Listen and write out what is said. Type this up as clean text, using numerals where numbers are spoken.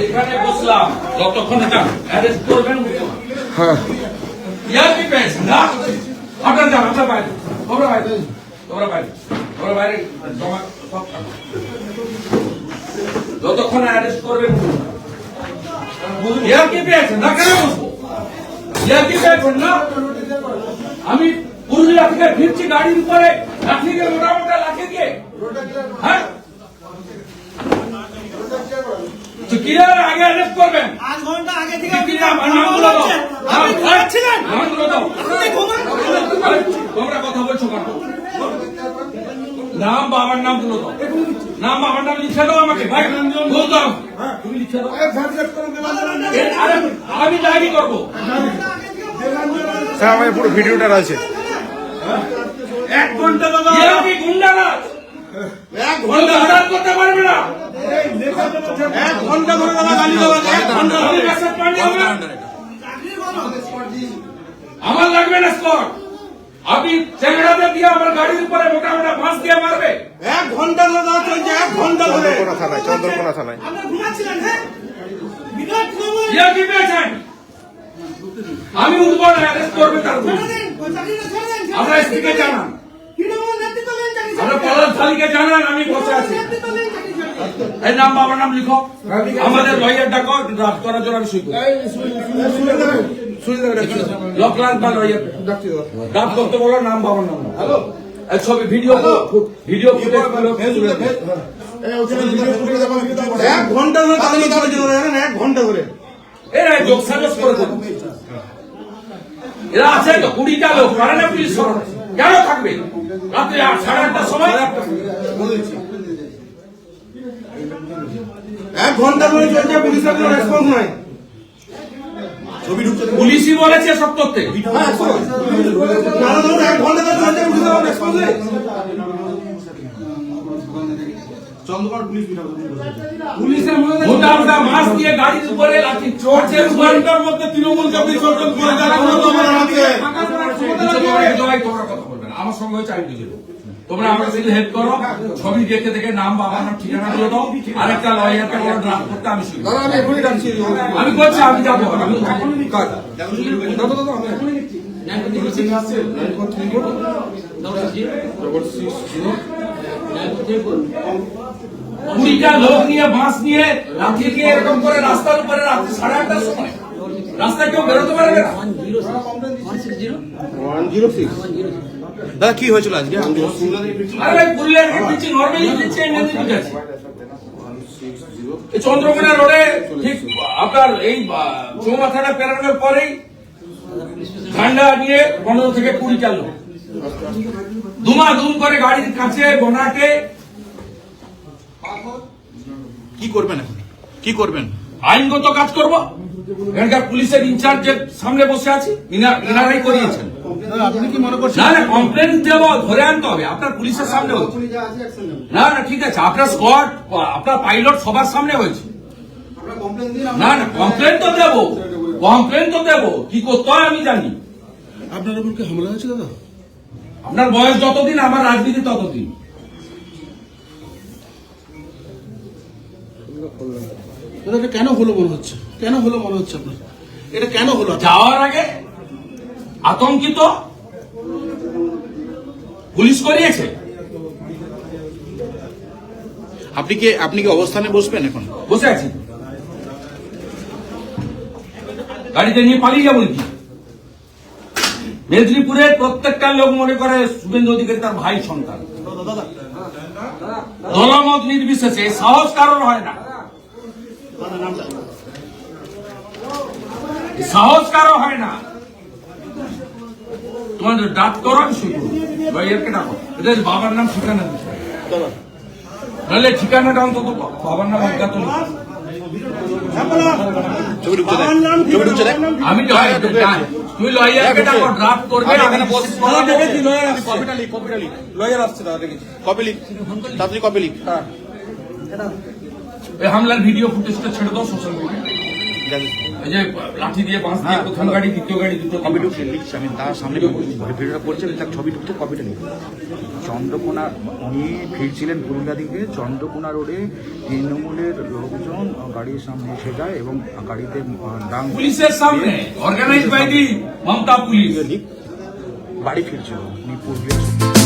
এইখানে বসলাম যতক্ষণ এটা অ্যারেস্ট করবেন। হ্যাঁ ইয়ার কি পেয়েছেন না? আপনারা যান, আপনারা বাইরে, তোমরা বাইরে, তোমরা বাইরে, তোমরা বাইরে জমা সব থাকো। যতক্ষণ অ্যারেস্ট করবেন। ইয়ার কি পেয়েছেন না? কেন বসবো? ইয়ার কি পেয়েছেন না? আমি পুরুলিয়া থেকে ফিরছি গাড়ির উপরে লাঠি দিয়ে, মোটা মোটা লাঠি দিয়ে। হ্যাঁ ক্লিয়ার আগে অ্যারেস্ট করবেন। 5 ঘন্টা আগে থেকে নামগুলো দাও, আপনি ঘুমাচ্ছিলেন। নামগুলো দাও। আপনি ঘুমান। তোমরা কথা বলছো কেন? নাম বাবার নাম গুলো দাও, নাম বাবার নাম লিখে দাও আমাকে। ভাই বলতাম তুমি লিখে দাও। আরে আমি ডায়েরি করবো। স্যার আমার পুরো ভিডিওটা আছে। 1 ঘন্টা দাদা। কি গুন্ডারাজ 1 ঘন্টা হঠাৎ করতে পারবে না। 1 ঘন্টা ধরে দাদা গালি দেওয়া। 1 ঘন্টা আমি ধরে। মেসেজ পাঠিয়ে হবে। আমার লাগবে না স্কট। আপনি চেংড়াদের দিয়ে আমার গাড়ির উপরে মোটা মোটা বাঁশ দিয়ে মারবে। 1 ঘন্টা দাদা চলছে। 1 ঘন্টা ধরে। চন্দ্রকোনা থানায় আপনি ঘুমাচ্ছিলেন। হ্যাঁ বিরাট সময়। ইয়ার কি পেয়েছেন? আমি উঠবো না, অ্যারেস্ট করবে তারপর। আমরা স্ত্রীকে জানান, আমরা পলাশ থালিকে জানান আমি বসে আছি। এই নাম বাবার নাম লিখো, আমাদের লয়ার ডাকো, ড্রাফট করার জন্য আমি সই করি। লকলাল বা লয়ার ড্রাফট করতে বলো, নাম বাবার নাম। হ্যালো এই ছবি ভিডিও ভিডিও ফুটেজ গুলো 1 ঘন্টা ধরে গালি চলছে জানেন। 1 ঘন্টা ধরে। এরা যোগ সাজস করে দেবে। এরা আছে তো 20টা লোক, পারে না পুলিশ সরাতে? কেন থাকবে? রাত্রে 8:30টার সময় 1 ঘন্টা ধরে চলছে, পুলিশের কোনো রেসপন্স নাই। ছবি ঢুকছে। পুলিশই বলেছে সব তথ্যে। না দাদা 1 ঘন্টা ধরে চলছে, পুলিশের কোনো রেসপন্স নেই। চন্দ্রকোনা পুলিশ পুলিশের মধ্যে মোটা মোটা মাছ দিয়ে গাড়ির উপরে লাঠি চড়ছেন। ঘন্টার মধ্যে তৃণমূলকে বিসর্জন করে দেওয়া হলো তোমার হাতে। আমার সঙ্গে হচ্ছে আমি বুঝে দেবো। তোমরা আমাকে শুধু হেল্প করো, ছবি দেখে দেখে নাম বাবার নাম ঠিকানা দিয়ে দাও, আরেকটা লয়ারকে বলো ড্রাফট করতে, আমি শুনি। আমি করছি, আমি যাবো। কুড়িটা লোক নিয়ে বাঁশ নিয়ে লাঠি দিয়ে এরকম করে রাস্তার উপরে রাত্রি 8:30টার সময় রাস্তায় কেউ বেরোতে পারবে না। 106 দাদা কি হয়েছিল আজকে? আরে ভাই পুরুলিয়ার দিচ্ছি, নর্মালি দিচ্ছি, এমনি দিচ্ছি। এই চন্দ্রকোনা রোডে ঠিক আপনার এই চৌমাথাটা পেরানোর পরেই ঠান্ডা নিয়ে 15 থেকে 20টা লোক দুমাদুম করে গাড়ির কাছে বোনাকে। কি করবেন এখন? কি করবেন? আইনগত কাজ করব। এখানকার পুলিশের ইনচার্জের সামনে বসে আছি, ইনারাই করিয়েছেন। আপনি কি মনে করছেন? না না কমপ্লেন দেব, ধরে আনতে হবে আপনার পুলিশের সামনে হচ্ছে। না না ঠিক আছে, আপনার স্কোয়াড আপনার পাইলট সবার সামনে হয়েছে। না না কমপ্লেন তো দেব, কমপ্লেন তো দেব, কি করতে হয় আমি জানি। আপনার উপর কি হামলা হয়েছে দাদা? আপনার বয়স যতদিন আমার রাজনীতি ততদিন। দাদা এটা কেন হলো মনে হচ্ছে? কেন হলো মনে হচ্ছে আপনার? এটা কেন হলো? যাওয়ার আগে আতঙ্কিত পুলিশ করিয়েছে। আপনি কি অবস্থানে বসবেন এখন? বসে আছি, গাড়িতে নিয়ে পালিয়ে যাবো কি? মেদিনীপুরের প্রত্যেকটা লোক মনে করে শুভেন্দু অধিকারী তার ভাই সন্তান। দলমত নির্বিশেষে সাহস কারণ হয় না, সাহস কারো হয় না। তোমাদের ডাক করো, আমি শুরু করবো। লয়ারকে ডাকো, এদের বাবার নাম ঠিকানা দিচ্ছে, নাহলে ঠিকানাটা অন্তত বাবার নাম অজ্ঞাত লিখো। আমি তুমি লয়ারকে ডাকো, ড্রাফট করবে। লয়ার আসছে দাদা, দেখেছি। কপি লিখ, তাড়াতাড়ি কপি লিখ। এই হামলার ভিডিও ফুটেজটা ছেড়ে দাও সোশ্যাল মিডিয়ায়। এই যে লাঠি দিয়ে বাঁশ দিয়ে প্রথম গাড়ি দ্বিতীয় গাড়ি দুটো কপি ঢুকছে লিখছে, আমি তার সামনে ভিডিওটা করছি, আমি তার ছবি ঢুকতে কপিটা নিই। চন্দ্রকোনা উনি ফিরছিলেন পুরুলিয়া দিকে, চন্দ্রকোনা রোডে তৃণমূলের লোকজন গাড়ির সামনে এসে যায় এবং গাড়িতে ডাং পুলিশের সামনে organise by the Mamata police বাড়ি ফিরছিল উনি পুরুলিয়া।